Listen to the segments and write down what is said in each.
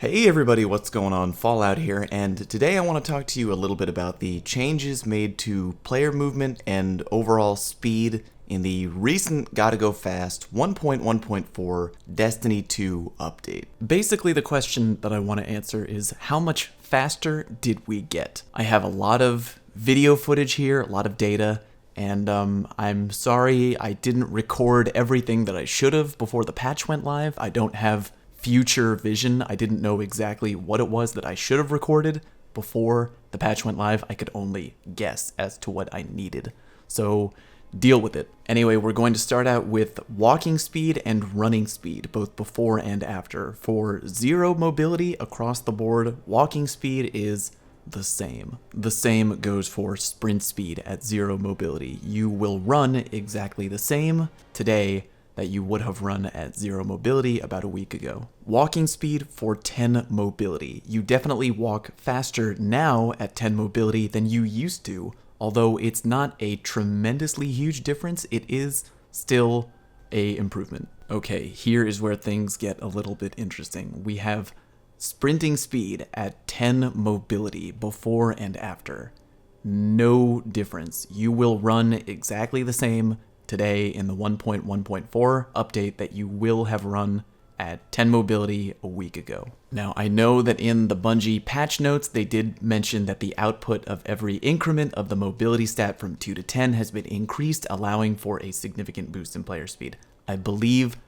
Hey everybody, what's going on? Fallout here, and today I want to talk to you a little bit about the changes made to player movement and overall speed in the recent Gotta Go Fast 1.1.4 Destiny 2 update. Basically, the question that I want to answer is how much faster did we get? I have a lot of video footage here, a lot of data, and I'm sorry I didn't record everything that I should have before the patch went live. I don't have future vision. I didn't know exactly what it was that I should have recorded before the patch went live. I could only guess as to what I needed. So deal with it. Anyway, we're going to start out with walking speed and running speed, both before and after. For zero mobility across the board, walking speed is the same. The same goes for sprint speed at zero mobility. You will run exactly the same today that you would have run at zero mobility about a week ago. Walking speed for 10 mobility. You definitely walk faster now at 10 mobility than you used to, although it's not a tremendously huge difference, it is still a improvement. Okay, here is where things get a little bit interesting. We have sprinting speed at 10 mobility before and after. No difference. You will run exactly the same today in the 1.1.4 update that you will have run at 10 mobility a week ago. Now, I know that in the Bungie patch notes, they did mention that the output of every increment of the mobility stat from 2 to 10 has been increased, allowing for a significant boost in player speed. I believe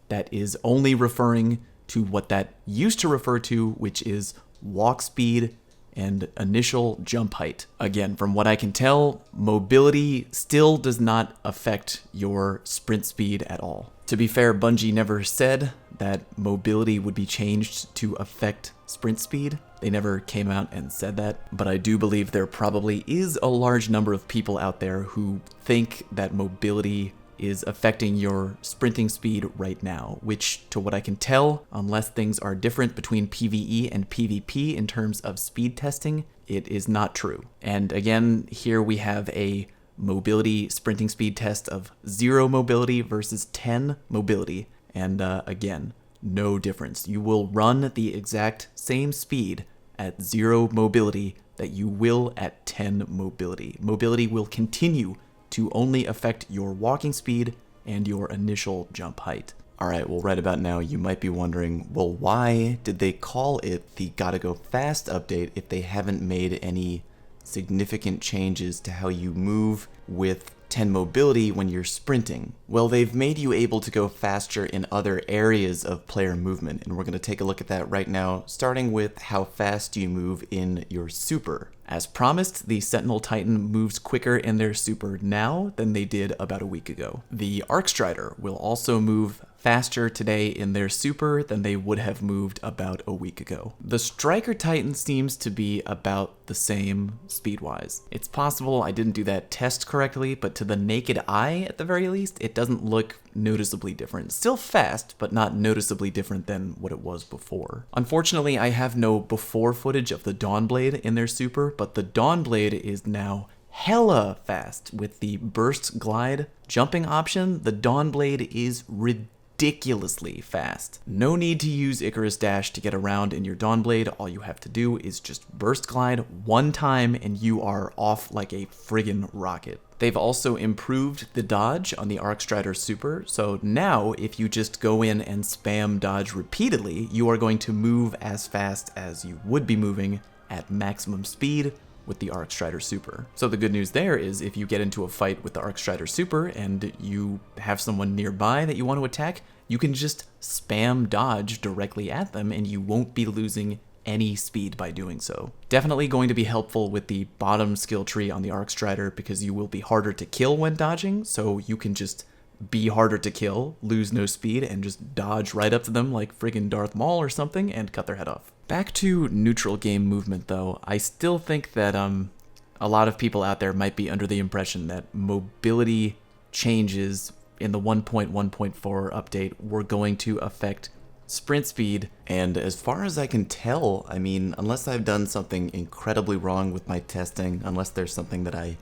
that is only referring to what that used to refer to, which is walk speed and initial jump height. Again, from what I can tell, mobility still does not affect your sprint speed at all. To be fair, Bungie never said that mobility would be changed to affect sprint speed. They never came out and said that, but I do believe there probably is a large number of people out there who think that mobility is affecting your sprinting speed right now, which, to what I can tell, unless things are different between PvE and PvP in terms of speed testing, it is not true. And again, here we have a mobility sprinting speed test of 0 mobility versus 10 mobility, and again, no difference. You will run the exact same speed at 0 mobility that you will at 10 mobility. Mobility will continue to only affect your walking speed and your initial jump height. Alright, well right about now you might be wondering, well why did they call it the Gotta Go Fast update if they haven't made any significant changes to how you move with 10 mobility when you're sprinting? Well, they've made you able to go faster in other areas of player movement, and we're going to take a look at that right now, starting with how fast you move in your super. As promised, the Sentinel Titan moves quicker in their super now than they did about a week ago. The Arcstrider will also move faster today in their super than they would have moved about a week ago. The Striker Titan seems to be about the same speed-wise. It's possible I didn't do that test correctly, but to the naked eye, at the very least, it doesn't look noticeably different. Still fast, but not noticeably different than what it was before. Unfortunately, I have no before footage of the Dawnblade in their super, but the Dawnblade is now hella fast. With the burst glide jumping option, the Dawnblade is ridiculously fast. No need to use Icarus Dash to get around in your Dawnblade. All you have to do is just burst glide one time and you are off like a friggin' rocket. They've also improved the dodge on the Arcstrider Super, so now if you just go in and spam dodge repeatedly, you are going to move as fast as you would be moving at maximum speed with the Arcstrider Super. So the good news there is if you get into a fight with the Arcstrider Super and you have someone nearby that you want to attack, you can just spam dodge directly at them and you won't be losing any speed by doing so. Definitely going to be helpful with the bottom skill tree on the Arcstrider because you will be harder to kill when dodging, so you can just be harder to kill, lose no speed, and just dodge right up to them like friggin' Darth Maul or something and cut their head off. Back to neutral game movement though, I still think that a lot of people out there might be under the impression that mobility changes in the 1.1.4 update were going to affect sprint speed, and as far as I can tell, I mean, unless I've done something incredibly wrong with my testing, unless there's something that I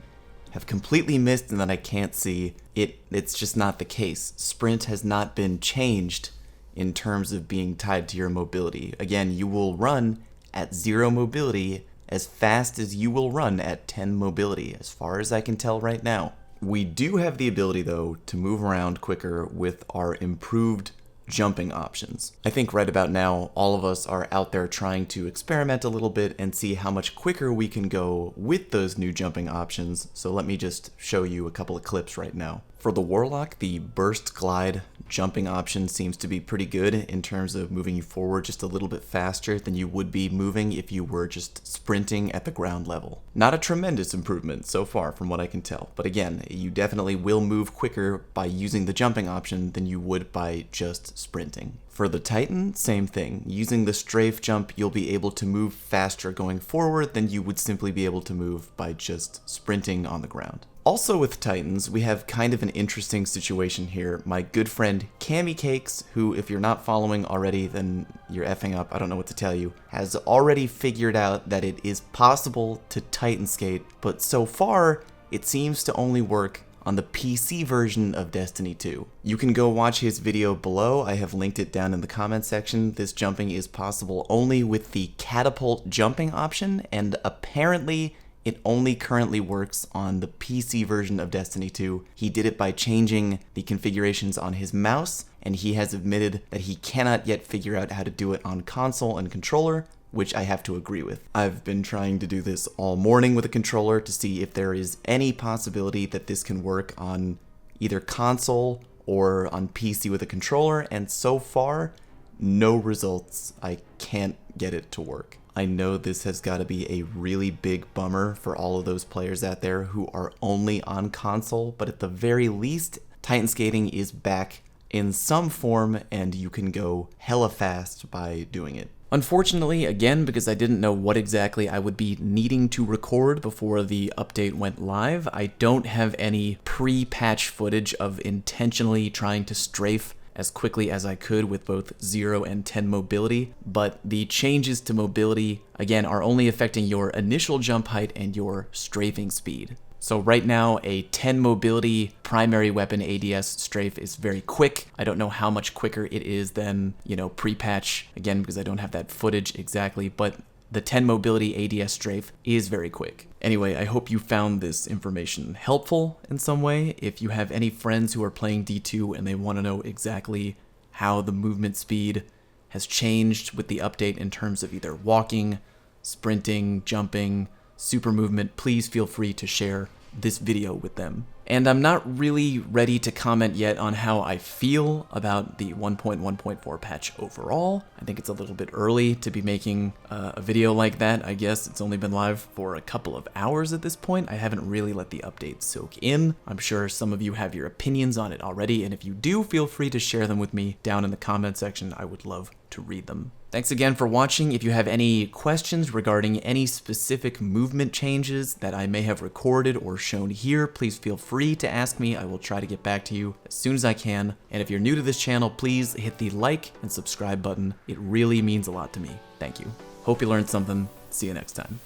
have completely missed and that I can't see, it's just not the case. Sprint has not been changed in terms of being tied to your mobility. Again, you will run at 0 mobility as fast as you will run at 10 mobility, as far as I can tell right now. We do have the ability, though, to move around quicker with our improved jumping options. I think right about now, all of us are out there trying to experiment a little bit and see how much quicker we can go with those new jumping options. So let me just show you a couple of clips right now. For the Warlock, the Burst Glide jumping option seems to be pretty good in terms of moving you forward just a little bit faster than you would be moving if you were just sprinting at the ground level. Not a tremendous improvement so far from what I can tell, but again, you definitely will move quicker by using the jumping option than you would by just sprinting. For the Titan, same thing. Using the strafe jump, you'll be able to move faster going forward than you would simply be able to move by just sprinting on the ground. Also with Titans, we have kind of an interesting situation here. My good friend Cami Cakes, who if you're not following already, then you're effing up, I don't know what to tell you, has already figured out that it is possible to Titan skate, but so far, it seems to only work on the PC version of Destiny 2. You can go watch his video below. I have linked it down in the comment section. This jumping is possible only with the catapult jumping option, and apparently it only currently works on the PC version of Destiny 2. He did it by changing the configurations on his mouse, and he has admitted that he cannot yet figure out how to do it on console and controller, which I have to agree with. I've been trying to do this all morning with a controller to see if there is any possibility that this can work on either console or on PC with a controller, and so far, no results. I can't get it to work. I know this has got to be a really big bummer for all of those players out there who are only on console, but at the very least, Titan skating is back in some form and you can go hella fast by doing it. Unfortunately, again, because I didn't know what exactly I would be needing to record before the update went live, I don't have any pre-patch footage of intentionally trying to strafe as quickly as I could with both 0 and 10 mobility, but the changes to mobility, again, are only affecting your initial jump height and your strafing speed. So right now, a 10 mobility primary weapon ADS strafe is very quick. I don't know how much quicker it is than, pre-patch, again, because I don't have that footage exactly, but the 10 mobility ADS strafe is very quick. Anyway, I hope you found this information helpful in some way. If you have any friends who are playing D2 and they want to know exactly how the movement speed has changed with the update in terms of either walking, sprinting, jumping, super movement, please feel free to share this video with them. And I'm not really ready to comment yet on how I feel about the 1.1.4 patch overall. I think it's a little bit early to be making a video like that. I guess it's only been live for a couple of hours at this point. I haven't really let the update soak in. I'm sure some of you have your opinions on it already, and if you do, feel free to share them with me down in the comment section. I would love to read them. Thanks again for watching. If you have any questions regarding any specific movement changes that I may have recorded or shown here, please feel free to ask me. I will try to get back to you as soon as I can. And if you're new to this channel, please hit the like and subscribe button. It really means a lot to me. Thank you. Hope you learned something. See you next time.